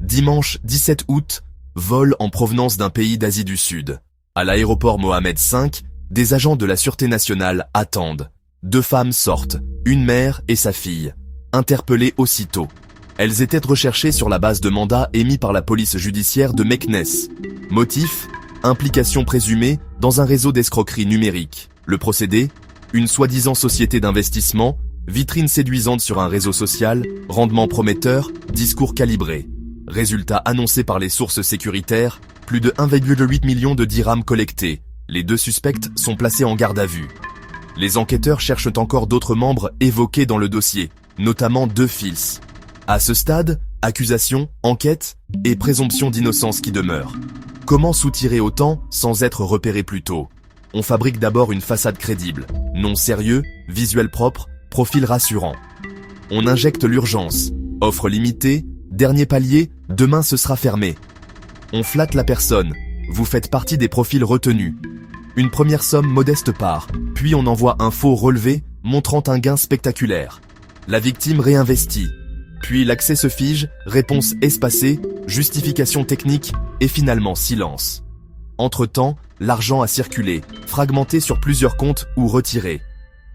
Dimanche 17 août, vol en provenance d'un pays d'Asie du Sud. À l'aéroport Mohamed V, des agents de la Sûreté nationale attendent. 2 femmes sortent, une mère et sa fille, interpellées aussitôt. Elles étaient recherchées sur la base de mandats émis par la police judiciaire de Meknès. Motif: implication présumée dans un réseau d'escroquerie numérique. Le procédé: une soi-disant société d'investissement, vitrine séduisante sur un réseau social, rendement prometteur, discours calibré. Résultat annoncé par les sources sécuritaires, plus de 1,8 million de dirhams collectés. Les 2 suspects sont placés en garde à vue. Les enquêteurs cherchent encore d'autres membres évoqués dans le dossier, notamment 2 fils. À ce stade, accusation, enquête et présomption d'innocence qui demeurent. Comment soutirer autant sans être repéré plus tôt? On fabrique d'abord une façade crédible, nom sérieux, visuel propre, profil rassurant. On injecte l'urgence, offre limitée, dernier palier, demain ce sera fermé. On flatte la personne, vous faites partie des profils retenus. Une première somme modeste part, puis on envoie un faux relevé montrant un gain spectaculaire. La victime réinvestit. Puis l'accès se fige, réponse espacée, justification technique et finalement silence. Entre-temps, l'argent a circulé, fragmenté sur plusieurs comptes ou retiré.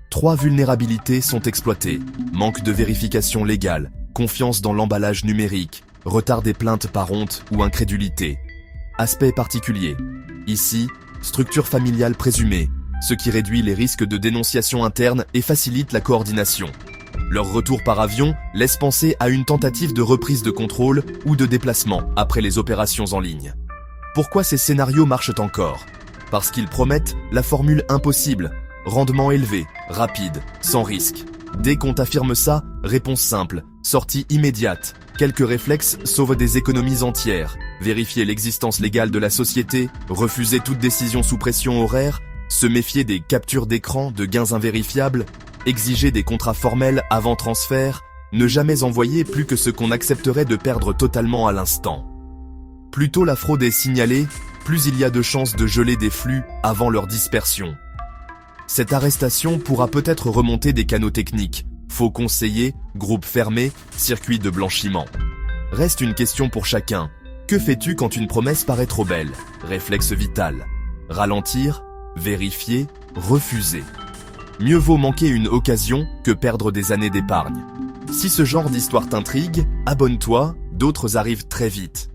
3 vulnérabilités sont exploitées: manque de vérification légale, confiance dans l'emballage numérique, retard des plaintes par honte ou incrédulité. Aspect particulier. Ici, structure familiale présumée, ce qui réduit les risques de dénonciation interne et facilite la coordination. Leur retour par avion laisse penser à une tentative de reprise de contrôle ou de déplacement après les opérations en ligne. Pourquoi ces scénarios marchent encore? Parce qu'ils promettent la formule impossible: rendement élevé, rapide, sans risque. Dès qu'on t'affirme ça, réponse simple, sortie immédiate. Quelques réflexes sauvent des économies entières. Vérifier l'existence légale de la société, refuser toute décision sous pression horaire, se méfier des captures d'écran de gains invérifiables, exiger des contrats formels avant transfert, ne jamais envoyer plus que ce qu'on accepterait de perdre totalement à l'instant. Plus tôt la fraude est signalée, plus il y a de chances de geler des flux avant leur dispersion. Cette arrestation pourra peut-être remonter des canaux techniques, faux conseillers, groupes fermés, circuits de blanchiment. Reste une question pour chacun. Que fais-tu quand une promesse paraît trop belle? Réflexe vital. Ralentir, vérifier, refuser. Mieux vaut manquer une occasion que perdre des années d'épargne. Si ce genre d'histoire t'intrigue, abonne-toi, d'autres arrivent très vite.